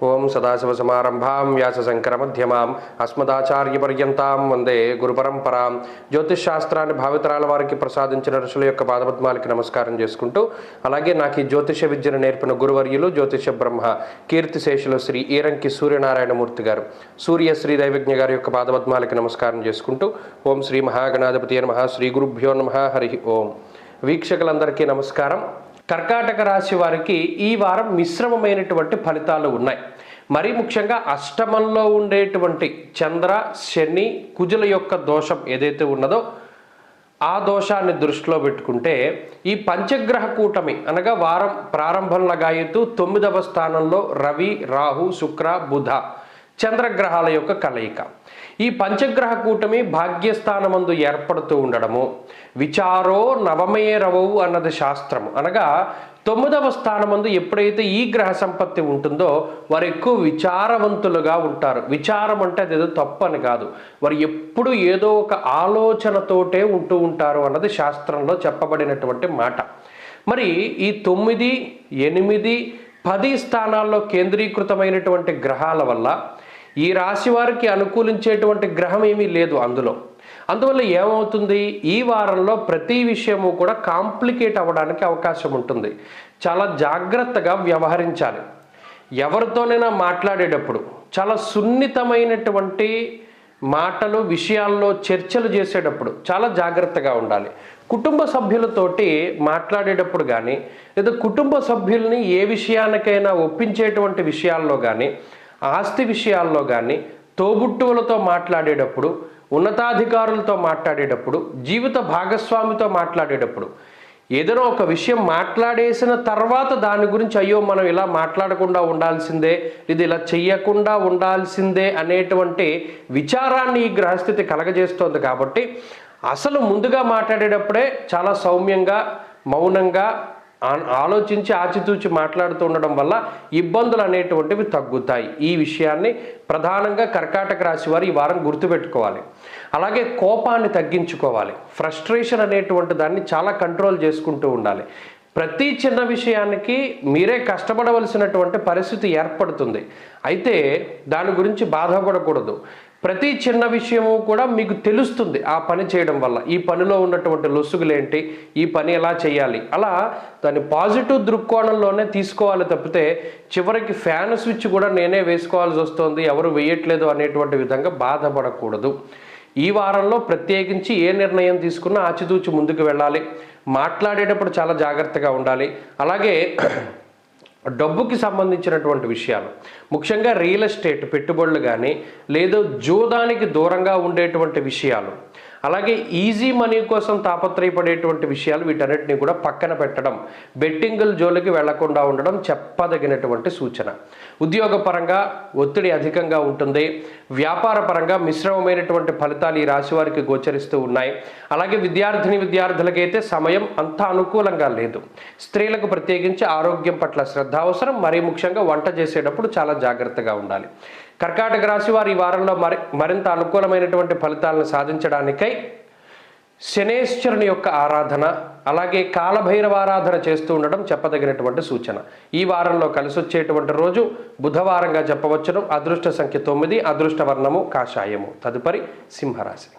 ఓం సదాశివసమారంభాం వ్యాసశంకరమధ్యమాం అస్మదాచార్యపర్యంతాం వందే గురుపరంపరాం. జ్యోతిష్ శాస్త్రాన్ని భావితరాల వారికి ప్రసాదించిన ఋషుల యొక్క పాదపద్మాలకి నమస్కారం చేసుకుంటూ, అలాగే నాకు ఈ జ్యోతిష విద్యను నేర్పిన గురువర్యులు జ్యోతిష బ్రహ్మ కీర్తిశేషులు శ్రీ ఈరంకి సూర్యనారాయణమూర్తి గారు, సూర్య శ్రీ దైవజ్ఞ గారి యొక్క పాదపద్మాలకి నమస్కారం చేసుకుంటూ, ఓం శ్రీ మహాగణాధిపతి నమః, శ్రీ గురుభ్యో నమః, హరి ఓం. వీక్షకులందరికీ నమస్కారం. కర్కాటక రాశి వారికి ఈ వారం మిశ్రమమైనటువంటి ఫలితాలు ఉన్నాయి. మరీ ముఖ్యంగా అష్టమంలో ఉండేటువంటి చంద్ర, శని, కుజుల యొక్క దోషం ఏదైతే ఉన్నదో ఆ దోషాన్ని దృష్టిలో పెట్టుకుంటే ఈ పంచగ్రహ కూటమి అనగా వారం ప్రారంభంలో గాయతూ 9వ స్థానంలో రవి, రాహు, శుక్ర, బుధ చంద్రగ్రహాల యొక్క కలయిక. ఈ పంచగ్రహ కూటమి భాగ్యస్థానమందు ఏర్పడుతూ ఉండడము, విచారో నవమే రవవు అన్నది శాస్త్రము. అనగా 9వ స్థానమందు ఎప్పుడైతే ఈ గ్రహ సంపత్తి ఉంటుందో వారు ఎక్కువ విచారవంతులుగా ఉంటారు. విచారం అంటే అదేదో తప్పు అని కాదు, వారు ఎప్పుడు ఏదో ఒక ఆలోచనతోటే ఉంటూ ఉంటారు అన్నది శాస్త్రంలో చెప్పబడినటువంటి మాట. మరి ఈ 9, 8, 10 స్థానాల్లో కేంద్రీకృతమైనటువంటి గ్రహాల వల్ల ఈ రాశి వారికి అనుకూలించేటువంటి గ్రహం ఏమీ లేదు అందువల్ల ఏమవుతుంది, ఈ వారంలో ప్రతి విషయము కూడా కాంప్లికేట్ అవ్వడానికి అవకాశం ఉంటుంది. చాలా జాగ్రత్తగా వ్యవహరించాలి. ఎవరితోనైనా మాట్లాడేటప్పుడు చాలా సున్నితమైనటువంటి మాటలు, విషయాల్లో చర్చలు చేసేటప్పుడు చాలా జాగ్రత్తగా ఉండాలి. కుటుంబ సభ్యులతోటి మాట్లాడేటప్పుడు కానీ, లేదా కుటుంబ సభ్యుల్ని ఏ విషయానికైనా ఒప్పించేటువంటి విషయాల్లో కానీ, ఆస్తి విషయాల్లో కానీ, తోబుట్టువులతో మాట్లాడేటప్పుడు, ఉన్నతాధికారులతో మాట్లాడేటప్పుడు, జీవిత భాగస్వామితో మాట్లాడేటప్పుడు ఏదైనా ఒక విషయం మాట్లాడేసిన తర్వాత దాని గురించి అయ్యో మనం ఇలా మాట్లాడకుండా ఉండాల్సిందే, ఇది ఇలా చెయ్యకుండా ఉండాల్సిందే అనేటువంటి విచారాన్ని ఈ గ్రహస్థితి కలగజేస్తోంది. కాబట్టి అసలు ముందుగా మాట్లాడేటప్పుడే చాలా సౌమ్యంగా, మౌనంగా ఆలోచించి ఆచితూచి మాట్లాడుతూ ఉండడం వల్ల ఇబ్బందులు అనేటువంటివి తగ్గుతాయి. ఈ విషయాన్ని ప్రధానంగా కర్కాటక రాశి వారు ఈ వారం గుర్తుపెట్టుకోవాలి. అలాగే కోపాన్ని తగ్గించుకోవాలి. ఫ్రస్ట్రేషన్ అనేటువంటి దాన్ని చాలా కంట్రోల్ చేసుకుంటూ ఉండాలి. ప్రతి చిన్న విషయానికి మీరే కష్టపడవలసినటువంటి పరిస్థితి ఏర్పడుతుంది. అయితే దాని గురించి బాధపడకూడదు. ప్రతి చిన్న విషయము కూడా మీకు తెలుస్తుంది ఆ పని చేయడం వల్ల. ఈ పనిలో ఉన్నటువంటి లొసుగులేంటి, ఈ పని ఎలా చేయాలి, అలా దాన్ని పాజిటివ్ దృక్కోణంలోనే తీసుకోవాలి తప్పితే చివరికి ఫ్యాన్ స్విచ్ కూడా నేనే వేసుకోవాల్సి వస్తుంది, ఎవరు వేయట్లేదు అనేటువంటి విధంగా బాధపడకూడదు. ఈ వారంలో ప్రత్యేకించి ఏ నిర్ణయం తీసుకున్నా ఆచితూచి ముందుకు వెళ్ళాలి. మాట్లాడేటప్పుడు చాలా జాగ్రత్తగా ఉండాలి. అలాగే డబ్బుకి సంబంధించినటువంటి విషయాలు, ముఖ్యంగా రియల్ ఎస్టేట్ పెట్టుబడులు కానీ, లేదా జూదానికి దూరంగా ఉండేటువంటి విషయాలు, అలాగే ఈజీ మనీ కోసం తాపత్రయపడేటువంటి విషయాలు, వీటన్నిటిని కూడా పక్కన పెట్టడం, బెట్టింగుల జోలికి వెళ్లకుండా ఉండడం చెప్పదగినటువంటి సూచన. ఉద్యోగపరంగా ఒత్తిడి అధికంగా ఉంటుంది. వ్యాపార పరంగా మిశ్రమమైనటువంటి ఫలితాలు ఈ రాశి వారికి గోచరిస్తూ ఉన్నాయి. అలాగే విద్యార్థులకైతే సమయం అంత అనుకూలంగా లేదు. స్త్రీలకు ప్రత్యేకించి ఆరోగ్యం పట్ల శ్రద్ధ అవసరం. మరీ ముఖ్యంగా వంట చేసేటప్పుడు చాలా జాగ్రత్తగా ఉండాలి. కర్కాటక రాశి వారు ఈ వారంలో మరింత అనుకూలమైనటువంటి ఫలితాలను సాధించడానికై శనేశ్వరుని యొక్క ఆరాధన, అలాగే కాలభైరవ ఆరాధన చేస్తూ ఉండడం చెప్పదగినటువంటి సూచన. ఈ వారంలో కలిసి వచ్చేటువంటి రోజు బుధవారంగా చెప్పవచ్చును. అదృష్ట సంఖ్య 9, అదృష్ట వర్ణము కాషాయము. తదుపరి సింహరాశి.